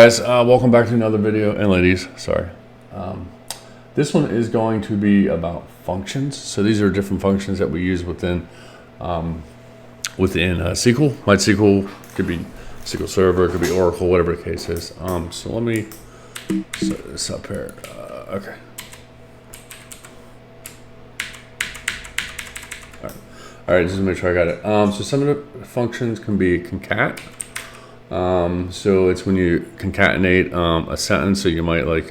guys, welcome back to another video, and ladies, sorry. This one is going to be about functions. So these are different functions that we use within SQL. MySQL could be SQL Server, it could be Oracle, whatever the case is. So let me set this up here. Okay. All right, just to make sure I got it. So some of the functions can be concat. So it's when you concatenate a sentence. So you might like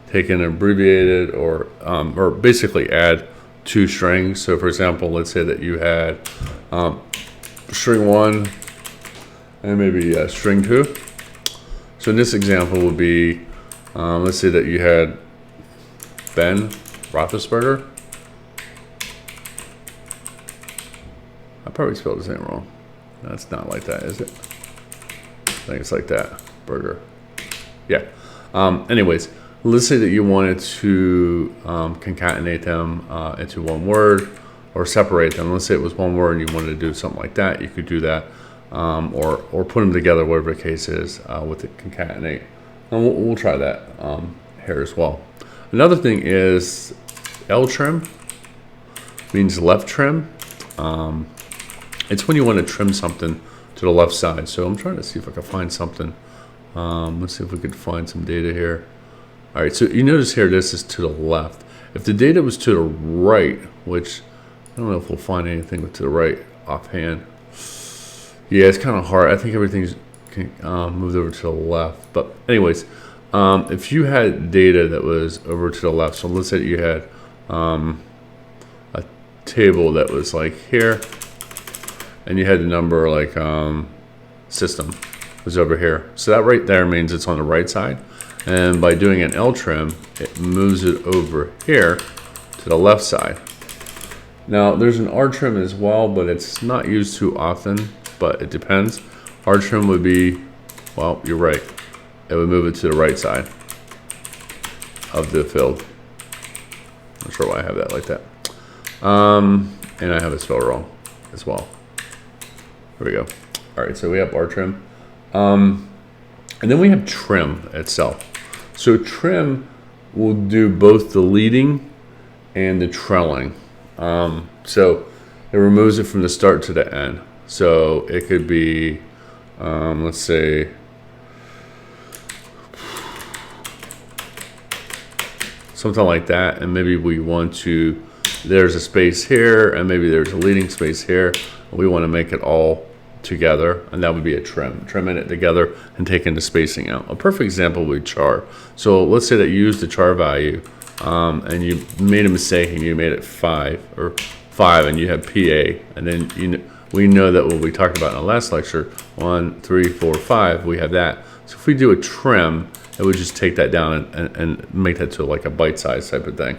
take an abbreviated or basically add two strings. So for example, let's say that you had string 1 and maybe string 2. So in this example would be, let's say that you had Ben Roethlisberger. I probably spelled his name wrong. That's not like that, is it? I think it's like that. Burger. Yeah. Anyways, let's say that you wanted to concatenate them into one word or separate them. Let's say it was one word and you wanted to do something like that. You could do that. Or put them together, whatever the case is, with the concatenate. And we'll try that here as well. Another thing is L trim. Means left trim. It's when you want to trim something to the left side. So I'm trying to see if I can find something. Let's see if we could find some data here. All right, so you notice here this is to the left. If the data was to the right, which I don't know if we'll find anything to the right offhand. Yeah, it's kind of hard. I think everything's moved over to the left. But anyways, if you had data that was over to the left, so let's say you had a table that was like here, and you had the number like system was over here. So that right there means it's on the right side. And by doing an L trim, it moves it over here to the left side. Now there's an R trim as well, but it's not used too often, but it depends. R trim would be, well, you're right. It would move it to the right side of the field. Not sure why I have that like that. And I have it spelled wrong as well. There we go. All right, so we have R trim. And then we have trim itself. So trim will do both the leading and the trailing. So it removes it from the start to the end. So it could be, let's say, something like that. And maybe we want to, there's a space here, and maybe there's a leading space here. We want to make it all together, and that would be a trim. Trimming it together and taking the spacing out. A perfect example would be char. So let's say that you used the char value, and you made a mistake and you made it 5 and you have PA, and then we know that what we talked about in the last lecture, 1, 3, 4, 5, we have that. So if we do a trim, it would just take that down and make that to like a bite size type of thing.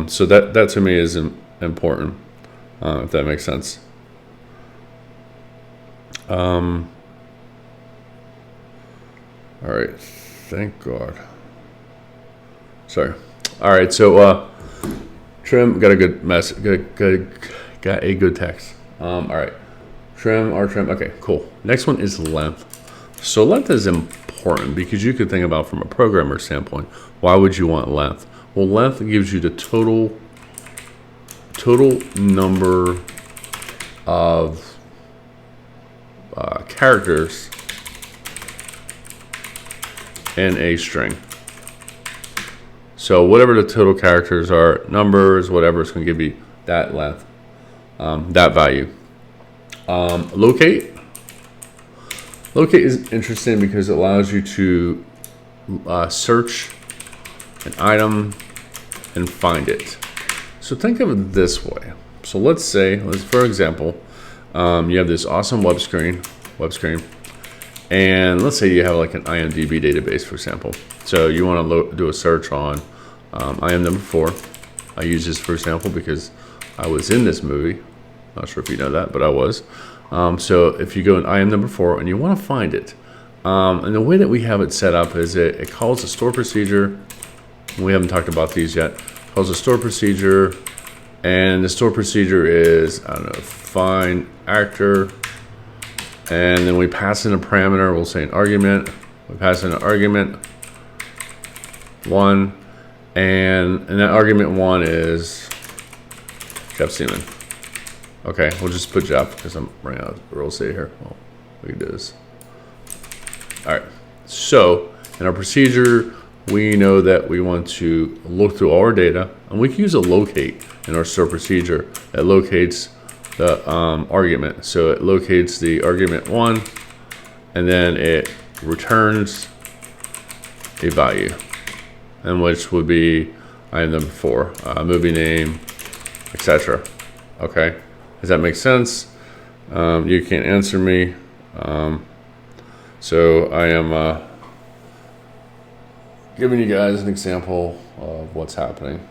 So that to me is important, if that makes sense. All right, thank God. Sorry. All right, so trim, got a good mess, got a good text. All right, trim, R trim. Okay, cool. Next one is length. So length is important because you could think about from a programmer standpoint, why would you want length? Well, length gives you the total number of characters in a string. So whatever the total characters are, numbers, whatever, it's going to give you that length, that value. Locate is interesting because it allows you to search an item and find it. So think of it this way. So let's say, for example, you have this awesome web screen, and let's say you have like an IMDb database, for example. So you want to do a search on IM number 4. I use this for example because I was in this movie. Not sure if you know that, but I was. So if you go in IM number 4 and you want to find it, and the way that we have it set up is it calls a store procedure. We haven't talked about these yet. It calls a store procedure, and the store procedure is, I don't know, find actor, and then we pass in a parameter. We'll say an argument, we pass in an argument 1, and that argument 1 is Jeff Seaman. Okay, we'll just put Jeff because I'm running out of real estate here. Well, we can do this. All right, so in our procedure, we know that we want to look through all our data, and we can use a locate in our store procedure that locates the argument. So it locates the argument 1, and then it returns a value, and which would be item number 4, movie name, etc. Okay, does that make sense? You can't answer me. So I am giving you guys an example of what's happening.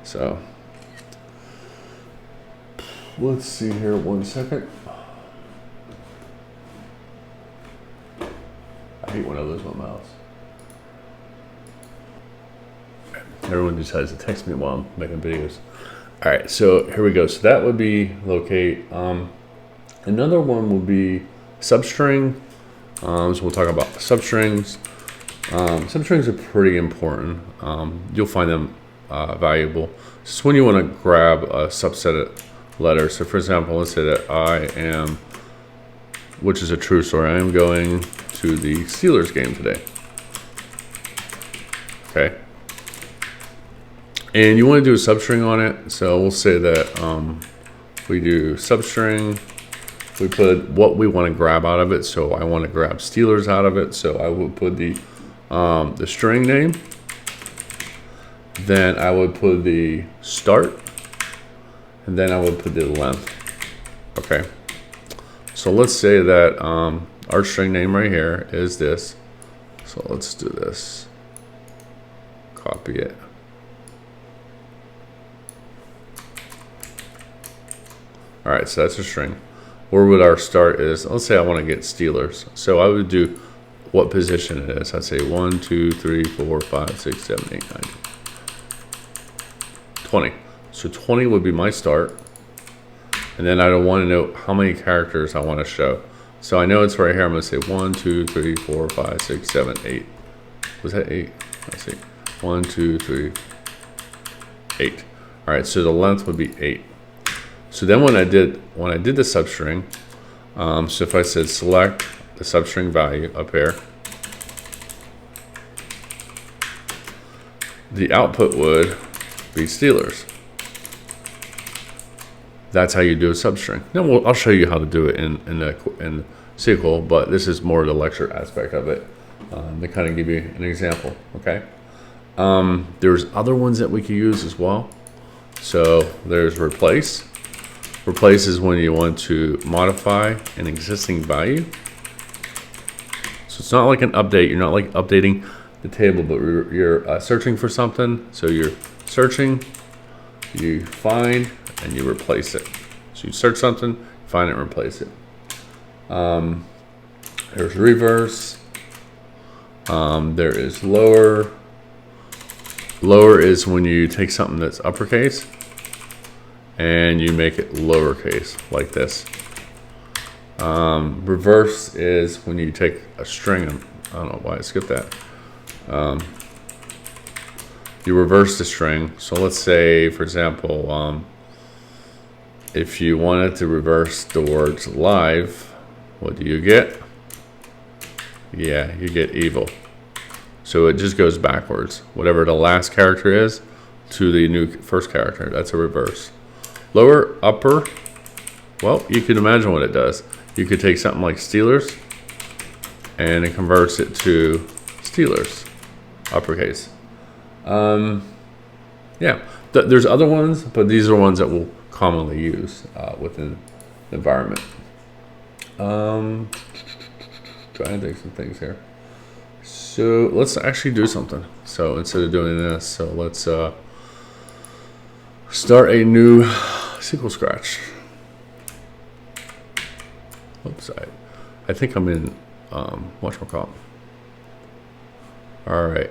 So let's see here 1 second. I hate when I lose my mouse. Everyone decides to text me while I'm making videos. All right, so here we go. So that would be locate. Another one would be substring. So we'll talk about substrings. Substrings are pretty important. You'll find them valuable. It's when you want to grab a subset of letters. So for example, let's say that I am, which is a true story, I am going to the Steelers game today. Okay. And you want to do a substring on it. So we'll say that we do substring. We put what we want to grab out of it. So I want to grab Steelers out of it. So I would put the string name. Then I would put the start. And then I would put the length. Okay. So let's say that our string name right here is this. So let's do this. Copy it. All right, so that's a string. Where would our start is? Let's say I want to get Steelers. So I would do what position it is. I'd say 1, 2, 3, 4, 5, 6, 7, 8, 9, 20. So 20 would be my start. And then I want to know how many characters I want to show. So I know it's right here. I'm going to say 1, 2, 3, 4, 5, 6, 7, 8. Was that 8? Let's see. 1, 2, 3, 8. All right, so the length would be 8. So then when I did the substring, so if I said select the substring value up here, the output would be Steelers. That's how you do a substring. Now I'll show you how to do it in SQL, but this is more the lecture aspect of it to kind of give you an example. Okay. There's other ones that we could use as well. So there's replace. Replace is when you want to modify an existing value. So it's not like an update. You're not like updating the table, but you're searching for something. So you're searching, you find, and you replace it. So you search something, find it, and replace it. There's reverse. There is lower. Lower is when you take something that's uppercase and you make it lowercase, like this. Reverse is when you take a string, I don't know why I skipped that. You reverse the string. So let's say, for example, if you wanted to reverse the words live, what do you get? Yeah, you get evil. So it just goes backwards. Whatever the last character is to the new first character, that's a reverse. Lower, upper, well, you can imagine what it does. You could take something like Steelers and it converts it to Steelers, uppercase. Yeah, there's other ones, but these are ones that we'll commonly use within the environment. Trying to think some things here. So let's actually do something. So instead of doing this, so let's start a new SQL scratch. Oops, I think I'm in whatchamacallit. All right.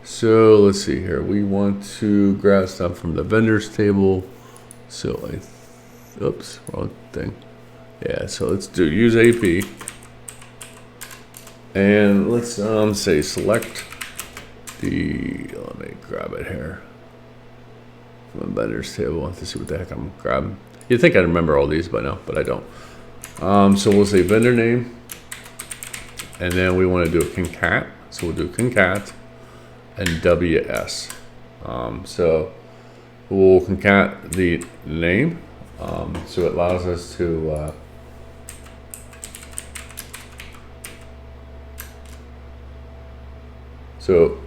So let's see here. We want to grab stuff from the vendors table. So oops, wrong thing. Yeah, so let's do use AP. And let's say select the, let me grab it here from the vendors table to see what the heck I'm grabbing. You'd think I'd remember all these by now, but I don't. So we'll say vendor name, and then we want to do a concat. So we'll do concat and WS. So we'll concat the name. So it allows us to so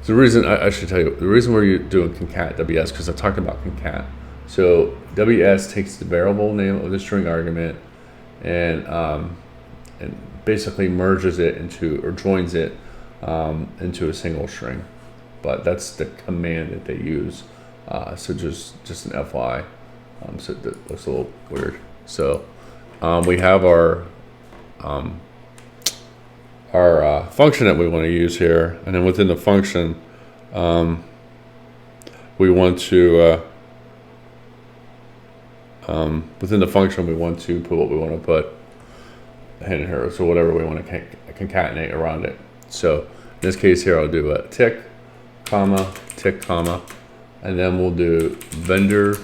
the reason I should tell you, the reason we're doing concat WS, because I talked about concat. So WS takes the variable name of the string argument and basically merges it into, or joins it into a single string. But that's the command that they use. So just an FYI. So that looks a little weird. So we have our function that we want to use here, and then within the function, we want to put what we want to put in here. So whatever we want to concatenate around it. So in this case here, I'll do a tick, comma, and then we'll do vendor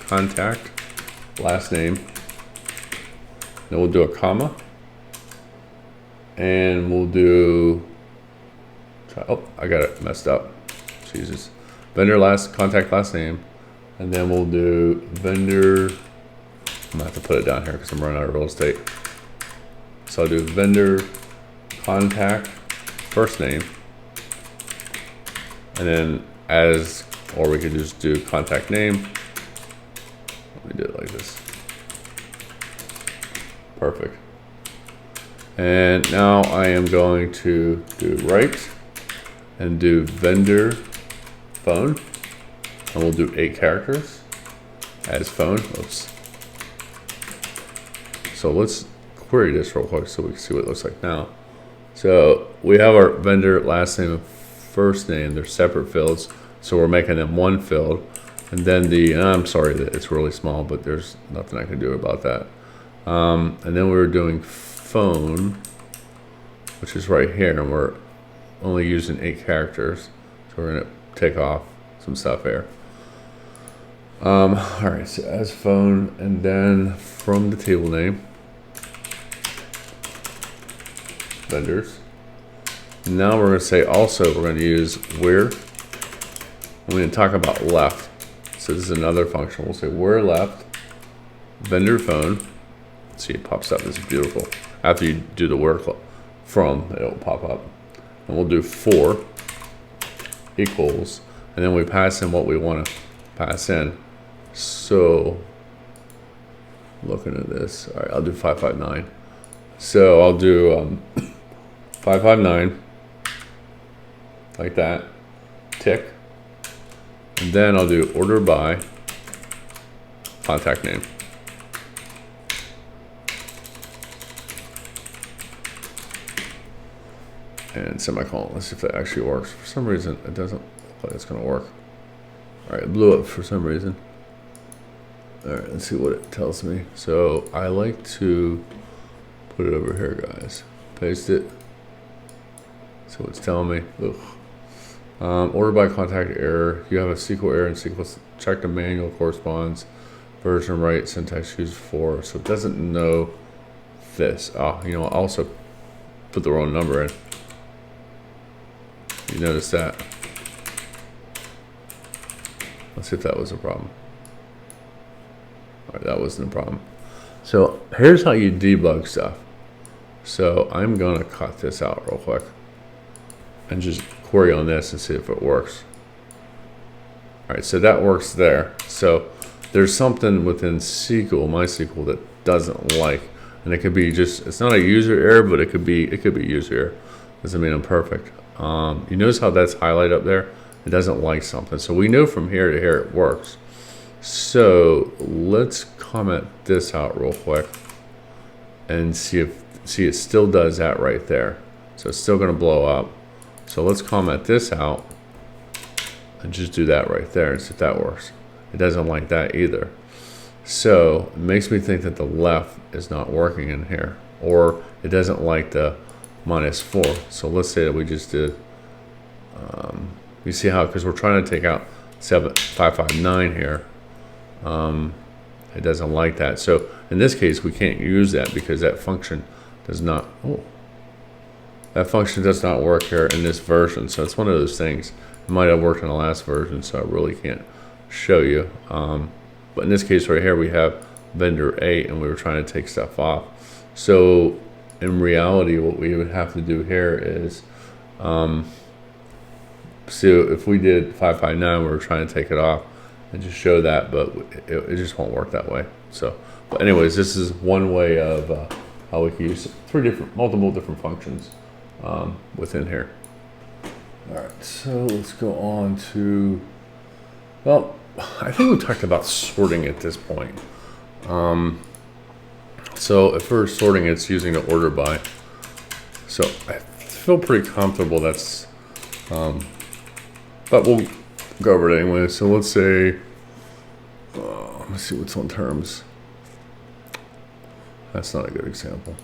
contact last name. Then we'll do a comma. And we'll do, oh, I got it messed up. Jesus. Vendor contact last name. And then we'll do vendor, I'm gonna have to put it down here because I'm running out of real estate. So I'll do vendor contact first name. And then or we could just do contact name. Let me do it like this. Perfect. And now I am going to do write and do vendor phone, and we'll do 8 characters as phone. Oops. So let's query this real quick so we can see what it looks like now. So we have our vendor last name and first name. They're separate fields, so we're making them one field. And then I'm sorry that it's really small, but there's nothing I can do about that. And then we're doing phone, which is right here, and we're only using 8 characters, so we're gonna take off some stuff here. All right, so as phone, and then from the table name, vendors. Now we're gonna say also we're gonna use where. We're gonna talk about left. So this is another function. We'll say where left vendor phone. See, it pops up. This is beautiful. After you do the where from, it'll pop up. And we'll do for equals, and then we pass in what we want to pass in. So looking at this, all right, I'll do 559. So I'll do 559 like that, tick, and then I'll do order by contact name. And semicolon. Let's see if that actually works. For some reason, it doesn't look like it's going to work. All right, it blew up for some reason. All right, let's see what it tells me. So I like to put it over here, guys. Paste it. So it's telling me. Ugh. Order by contact error. You have a SQL error in SQL. Check the manual corresponds. Version right. Syntax used for. So it doesn't know this. Oh, you know, I also put the wrong number in. You notice that? Let's see if that was a problem. All right, that wasn't a problem. So here's how you debug stuff. So I'm gonna cut this out real quick and just query on this and see if it works. All right, so that works there. So there's something within SQL, MySQL, that doesn't like, and it could be just, it's not a user error, but it could be user error. Doesn't mean I'm perfect. You notice how that's highlighted up there? It doesn't like something. So we know from here to here it works. So let's comment this out real quick and see it still does that right there. So it's still going to blow up. So let's comment this out and just do that right there and see if that works. It doesn't like that either. So it makes me think that the left is not working in here, or it doesn't like the minus 4. So let's say that we just did, you see how, because we're trying to take out 559 here, it doesn't like that. So in this case, we can't use that because that function does not, that function does not work here in this version. So it's one of those things. It might have worked in the last version, so I really can't show you. But in this case right here, we have vendor 8, and we were trying to take stuff off. So in reality, what we would have to do here is, so if we did 559, we were trying to take it off and just show that, but it just won't work that way. So, but anyways, this is one way of how we can use multiple different functions within here. All right, so let's go on to, well, I think we talked about sorting at this point. So if we're sorting, it's using the order by. So I feel pretty comfortable that's, but we'll go over it anyway. So let's say, let's see what's on terms. That's not a good example.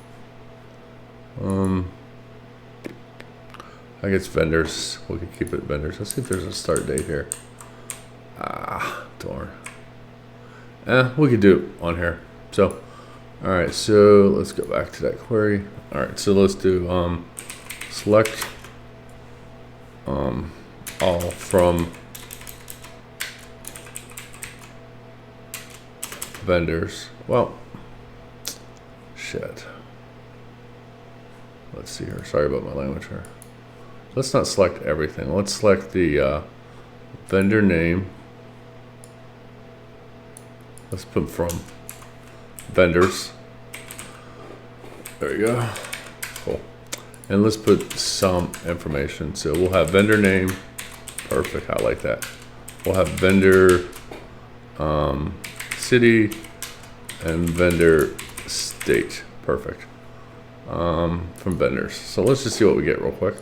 I guess vendors, we could keep it vendors. Let's see if there's a start date here. Darn. We could do it on here. So, all right, so let's go back to that query. All right, so let's do select all from vendors. Well, shit. Let's see here. Sorry about my language here. Let's not select everything. Let's select the vendor name. Let's put from vendors. There you go. Cool. And let's put some information. So we'll have vendor name. Perfect. I like that. We'll have vendor city and vendor state. Perfect. From vendors. So let's just see what we get real quick.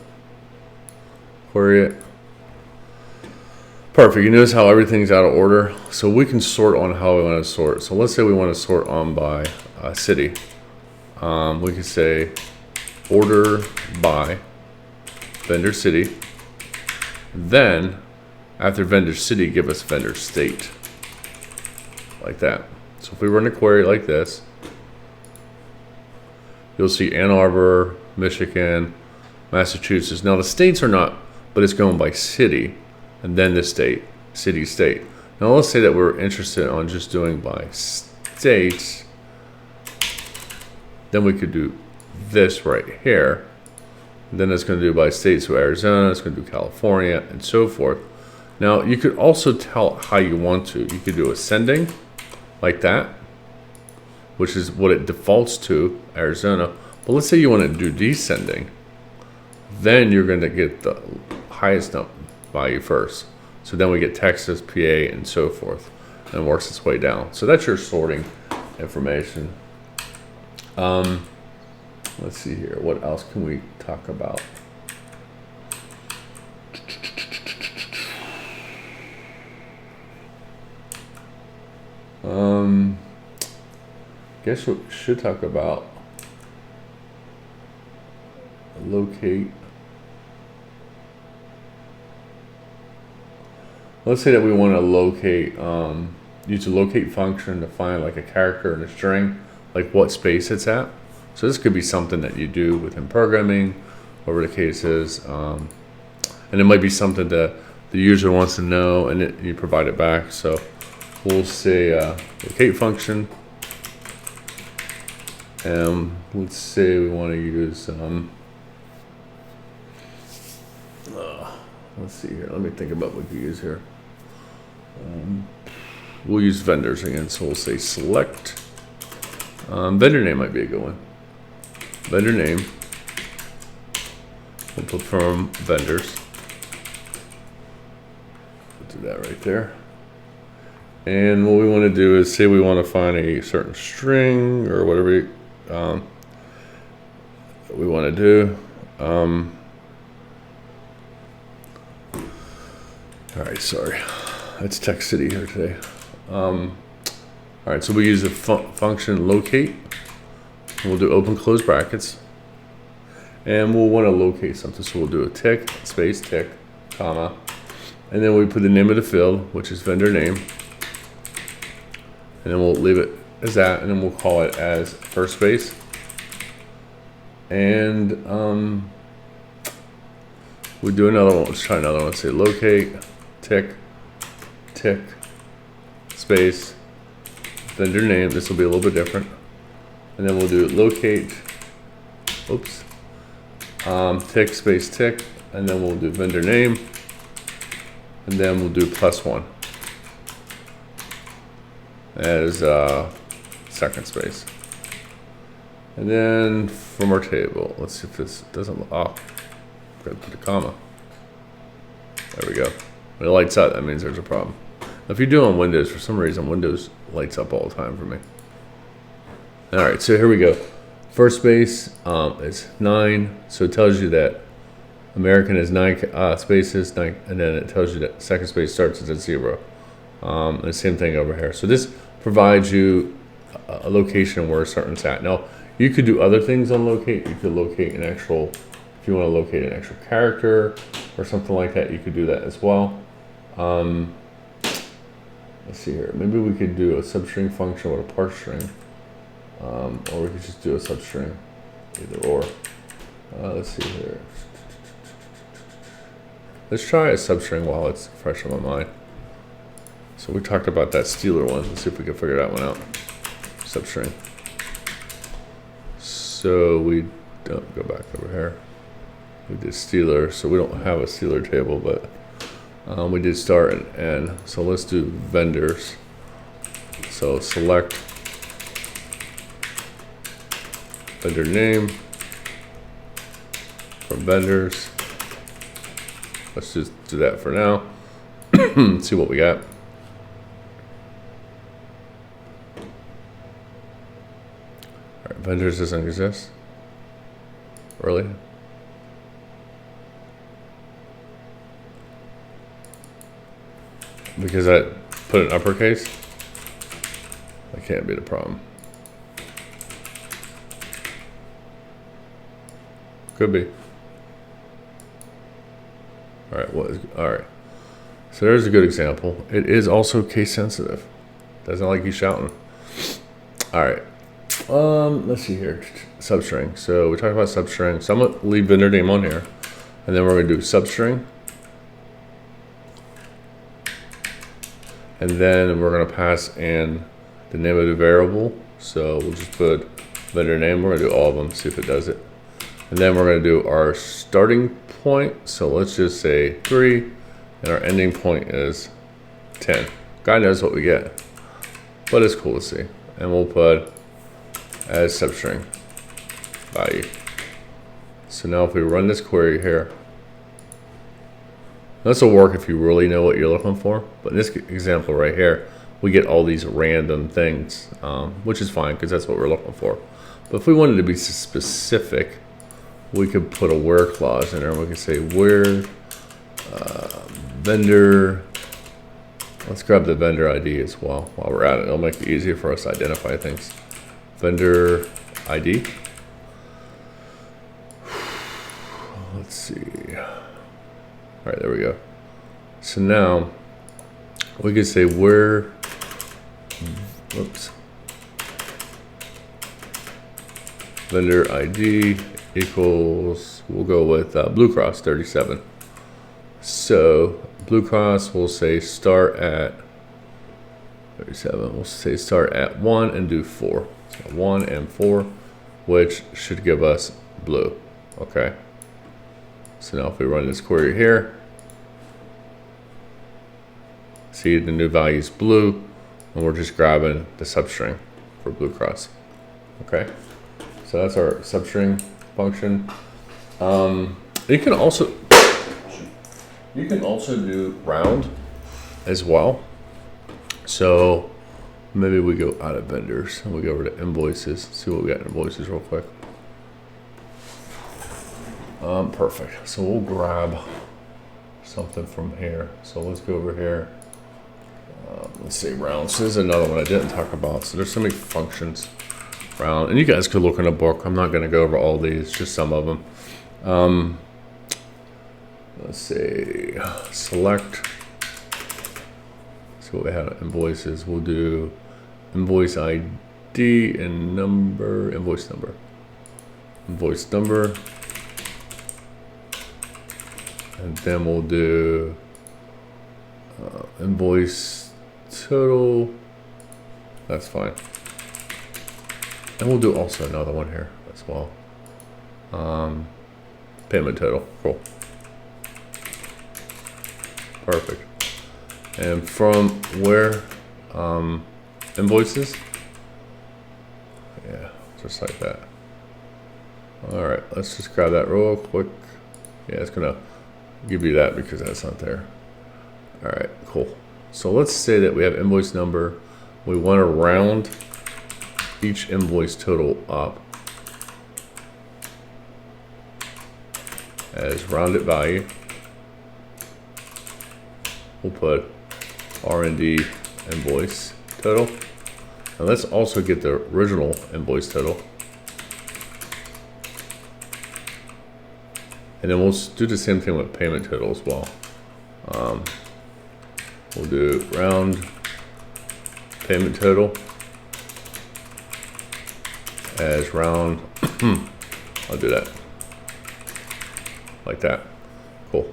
Query it. Perfect. You notice how everything's out of order. So we can sort on how we want to sort. So let's say we want to sort on by city. We could say order by vendor city. Then after vendor city, give us vendor state. Like that. So if we run a query like this, you'll see Ann Arbor, Michigan, Massachusetts. Now the states are not, but it's going by city. And then the state, city, state. Now let's say that we're interested on just doing by states. Then we could do this right here. And then it's going to do by state, so Arizona, it's going to do California, and so forth. Now you could also tell how you want to. You could do ascending, like that, which is what it defaults to, Arizona. But let's say you want to do descending. Then you're going to get the highest value first. So then we get Texas, PA, and so forth, and it works its way down. So that's your sorting information. Let's see here. What else can we talk about? Guess we should talk about locate. Let's say that we want to locate, use the locate function to find like a character in a string, like what space it's at. So this could be something that you do within programming, whatever the case is. And it might be something that the user wants to know, and you provide it back. So we'll say locate function. And let's say we want to use, let's see here. Let me think about what we use here. We'll use vendors again. So we'll say select. Vendor name might be a good one. Vendor name. We'll put from vendors. We'll do that right there. And what we want to do is say we want to find a certain string or whatever we want to do. All right, sorry. It's Tech City here today. All right, so we use the function locate. We'll do open close brackets. and we'll want to locate something. So we'll do a tick, space, tick, comma, and then we put the name of the field, which is vendor name, and then we'll leave it as that, and then we'll call it as first space. And we'll do another one. Let's try another one. Let's say locate, tick, tick, space, vendor name. This will be a little bit different. And then we'll do locate, oops, tick, space, tick, and then we'll do vendor name, and then we'll do +1 as second space. And then from our table, let's see if this doesn't, oh, gotta put a comma. There we go. When it lights up, that means there's a problem. Now, if you're doing Windows, for some reason, Windows lights up all the time for me. All right, so here we go. First space is 9, so it tells you that American is 9 spaces, and then it tells you that second space starts at 0. And the same thing over here. So this provides you a location where a certain at. Now, you could do other things on locate. You could locate an actual, if you want to locate an actual character or something like that, you could do that as well. Let's see here. Maybe we could do a substring function with a parse string. Or we could just do a substring, either or. Let's see here. Let's try a substring while it's fresh on my mind. So we talked about that Steeler one. Let's see if we can figure that one out. Substring. So we don't go back over here. We did Steeler, so we don't have a Steeler table, but we did start and end. So let's do vendors. So select vendor name from vendors. Let's just do that for now. See what we got. All right, vendors doesn't exist. Really? Because I put an uppercase? That can't be the problem. Could be. All right, all right. So there's a good example. It is also case sensitive. Doesn't like you shouting. All right. Let's see here. Substring. So we talked about substring. So I'm gonna leave vendor name on here, and then we're gonna do substring, and then we're gonna pass in the name of the variable. So we'll just put vendor name. We're gonna do all of them. See if it does it. And then we're going to do our starting point. So let's just say 3, and our ending point is 10. God knows what we get, but it's cool to see. And we'll put as substring value. So now if we run this query here, this will work if you really know what you're looking for. But in this example right here, we get all these random things, which is fine because that's what we're looking for. But if we wanted to be specific, we could put a where clause in there, and we can say where vendor. Let's grab the vendor ID as well while we're at it. It'll make it easier for us to identify things. Vendor ID. Let's see. All right, there we go. So now we could say where. Whoops. Vendor ID equals, we'll go with Blue Cross 37. So Blue Cross will say start at 37. We'll say start at 1 and do 4. So 1 and 4, which should give us blue. Okay. So now if we run this query here, see the new value is blue, and we're just grabbing the substring for Blue Cross. Okay. So that's our substring function. You can also do round as well. So maybe we go out of vendors and we go over to invoices. See what we got in invoices real quick. Perfect. So we'll grab something from here. So let's go over here. Let's say round. So this is another one I didn't talk about. So there's so many functions. Round, and you guys could look in a book. I'm not going to go over all these, just some of them. Let's say select. So what we have invoices. We'll do invoice ID and number, invoice number. And then we'll do invoice total. That's fine. And we'll do also another one here as well. Payment total. Cool. Perfect. And from where invoices? Yeah, just like that. All right, let's just grab that real quick. Yeah, it's gonna give you that because that's not there. All right, cool. So let's say that we have invoice number. We want to round each invoice total up as rounded value. We'll put R&D invoice total. And let's also get the original invoice total. And then we'll do the same thing with payment total as well. We'll do round payment total as round. I'll do that like that. Cool.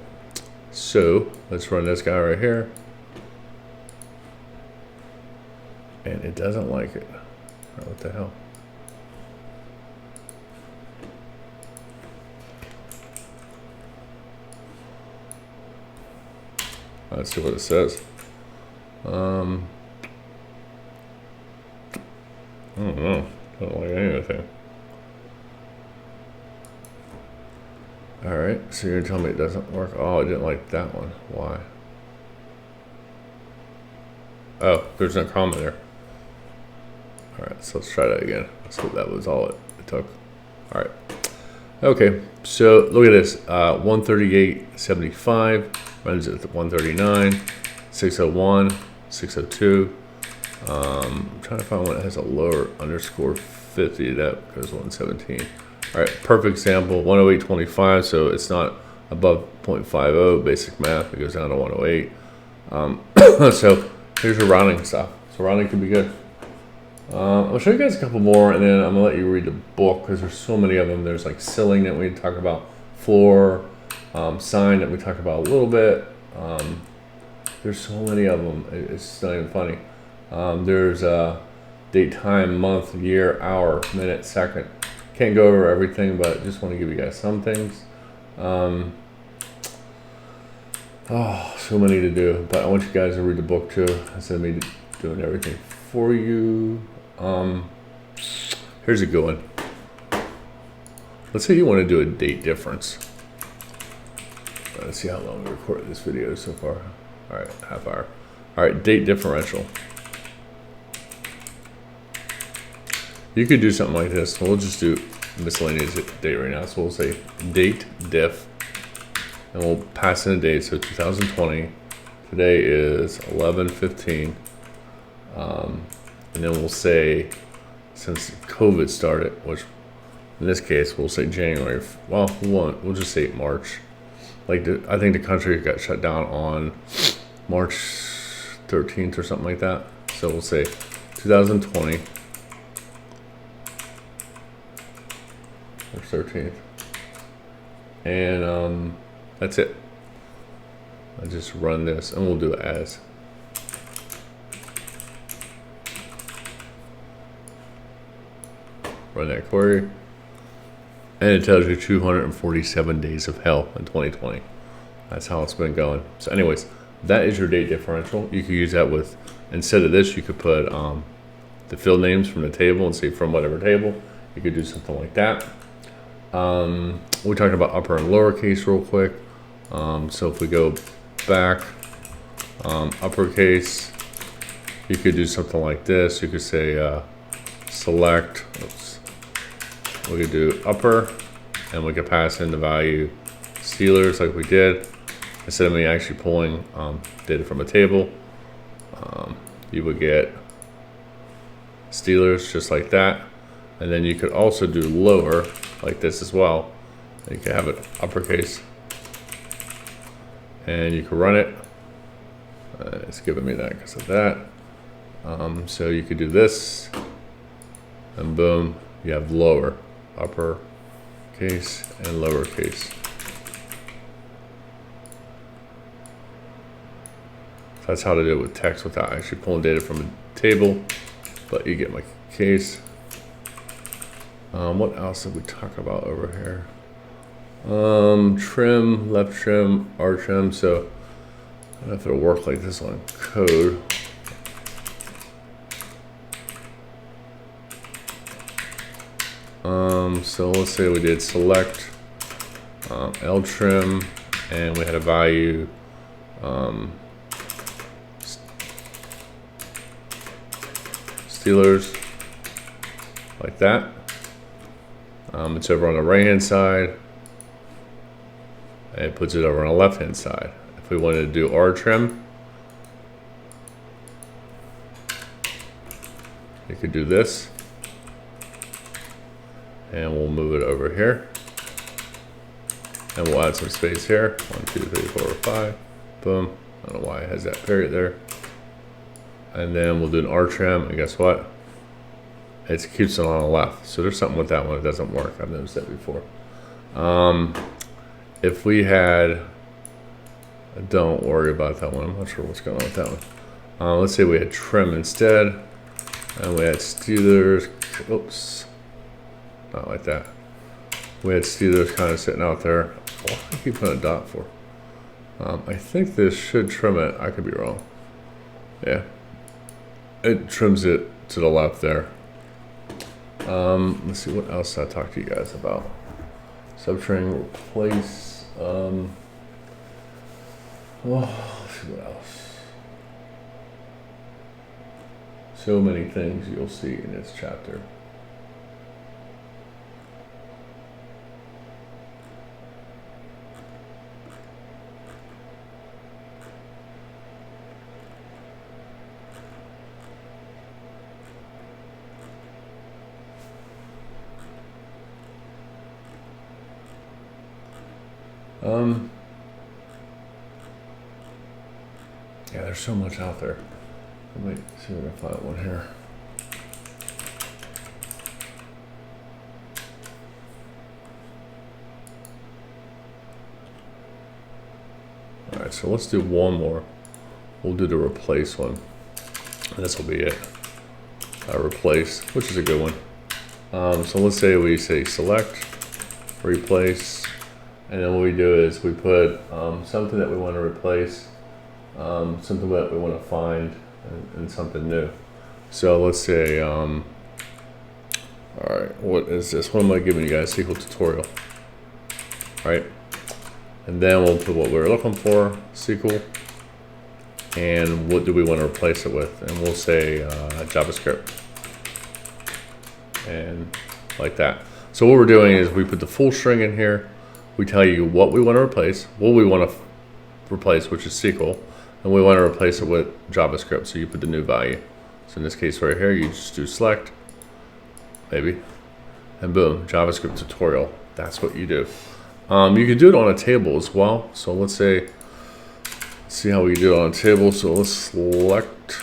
So let's run this guy right here. And it doesn't like it. Oh, what the hell? Let's see what it says. I don't know. I don't like anything. Alright, so you're telling me it doesn't work. Oh, I didn't like that one. Why? Oh, there's no comma there. Alright, so let's try that again. So that was all it took. Alright. Okay, so look at this. 138.75 runs at 139, 601, 602. I'm trying to find one that has a lower underscore 50. That goes 117. All right, perfect example. 108.25. So it's not above 0.50. Basic math. It goes down to 108. So here's your rounding stuff. So rounding can be good. I'll show you guys a couple more, and then I'm gonna let you read the book because there's so many of them. There's like ceiling that we talk about, floor, sign that we talk about a little bit. There's so many of them. It's not even funny. There's date, time, month, year, hour, minute, second. Can't go over everything, but just want to give you guys some things. Oh, so many to do, but I want you guys to read the book too instead of me doing everything for you. Here's a good one. Let's say you want to do a date difference. Let's see how long we recorded this video so far. All right, half hour. All right, date differential. You could do something like this. We'll just do miscellaneous date right now. So we'll say date diff, and we'll pass in a date. So 2020. Today is 11/15. And then we'll say, since COVID started, which in this case we'll say January. Well, we'll just say March. Like I think the country got shut down on March 13th or something like that. So we'll say 2020. March 13th. And that's it. I just run this and we'll do it as. Run that query. And it tells you 247 days of hell in 2020. That's how it's been going. So anyways, that is your date differential. You could use that with, instead of this, you could put the field names from the table and say from whatever table. You could do something like that. We talked about upper and lowercase real quick. So if we go back, uppercase, you could do something like this. You could say select, we could do upper, and we could pass in the value Steelers like we did. Instead of me actually pulling data from a table, you would get Steelers just like that. And then you could also do lower like this as well. You can have it uppercase, and you can run it. It's giving me that because of that. So you could do this, and boom, you have lower, upper case, and lowercase. That's how to do it with text without actually pulling data from a table, but you get my case. What else did we talk about over here? Trim, left trim, R trim. So I don't know if it'll work like this on code. So let's say we did select L trim, and we had a value Steelers, like that. It's over on the right hand side, and it puts it over on the left hand side. If we wanted to do R trim, you could do this, and we'll move it over here, and we'll add some space here. 1, 2, 3, 4, 5. Boom. I don't know why it has that period there. And then we'll do an R trim, and guess what? It keeps it on the left. So there's something with that one that doesn't work. I've noticed that before. If we had, don't worry about that one. I'm not sure what's going on with that one. Let's say we had trim instead, and we had Steelers. Oops, not like that. We had Steelers kind of sitting out there. What do I keep putting a dot for? I think this should trim it. I could be wrong. Yeah, it trims it to the left there. Let's see what else I talked to you guys about. Substring, replace. Let's see what else. So many things you'll see in this chapter. Yeah, there's so much out there. Let me see if I can find one here. All right, so let's do one more. We'll do the replace one, and this will be it. Replace, which is a good one. So let's say we say select, replace, and then what we do is we put something that we want to replace, something that we want to find, and something new. So let's say, all right, what is this? What am I giving you guys? SQL tutorial. All right, and then we'll put what we're looking for, SQL, and what do we want to replace it with? And we'll say JavaScript, and like that. So what we're doing is we put the full string in here. We tell you what we want to replace, what we want to replace, which is SQL, and we want to replace it with JavaScript. So you put the new value. So in this case right here, you just do select, maybe, and boom, JavaScript tutorial. That's what you do. You can do it on a table as well. So let's say, see how we do it on a table. So let's select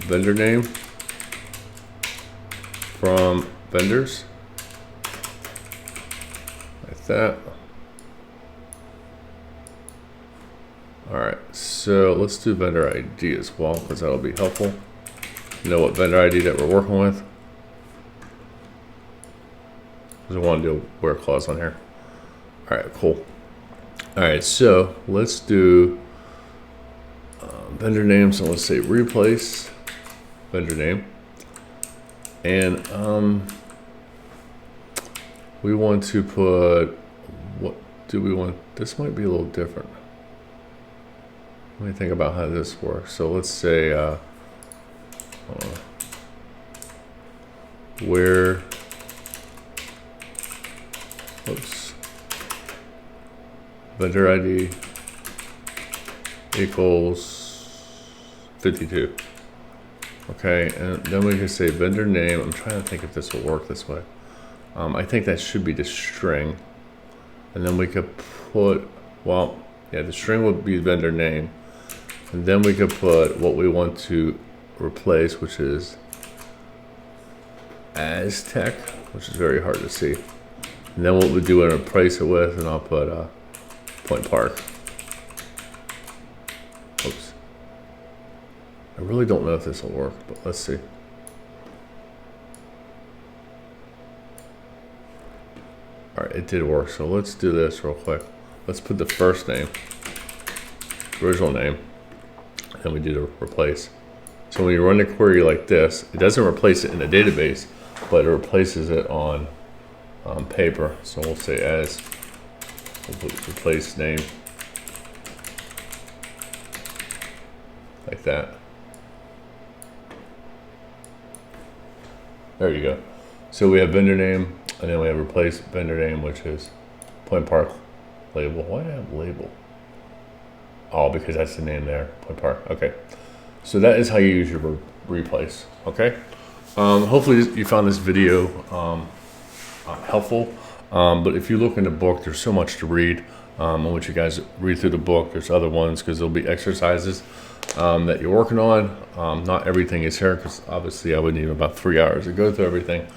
vendor name from vendors. That. All right, so let's do vendor ID as well, because that'll be helpful. You know what vendor ID that we're working with. Because we want to do a where clause on here. All right, cool. All right, so let's do vendor name. So let's say replace vendor name, and we want to put, what do we want? This might be a little different. Let me think about how this works. So let's say, where, oops, vendor ID equals 52. Okay, and then we can say vendor name. I'm trying to think if this will work this way. I think that should be the string. And then we could put, well, yeah, the string would be vendor name. And then we could put what we want to replace, which is Aztec, which is very hard to see. And then what we do and replace it with, and I'll put Point Park. Oops. I really don't know if this will work, but let's see. All right, it did work. So let's do this real quick. Let's put the first name, original name, and then we do the replace. So when you run the query like this, it doesn't replace it in the database, but it replaces it on paper. So we'll say as, we'll put replace name, like that. There you go. So we have vendor name, and then we have replace vendor name, which is Point Park label. Why do I have label? Oh, because that's the name there, Point Park. Okay. So that is how you use your replace. Okay. Hopefully you found this video helpful. But if you look in the book, there's so much to read. I want you guys to read through the book. There's other ones because there'll be exercises that you're working on. Not everything is here because obviously I would need about 3 hours to go through everything.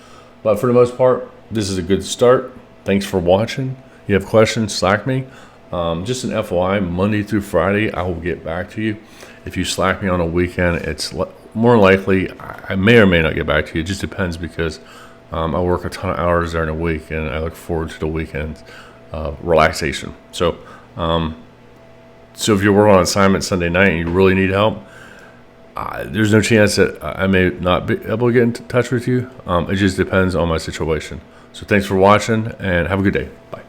But for the most part, this is a good start. Thanks for watching. If you have questions, Slack me. Just an FYI, Monday through Friday, I will get back to you. If you Slack me on a weekend, it's more likely I may or may not get back to you. It just depends because I work a ton of hours during the week, and I look forward to the weekend relaxation. So, if you're working on assignment Sunday night and you really need help, there's no chance that I may not be able to get in touch with you. It just depends on my situation. So thanks for watching, and have a good day. Bye.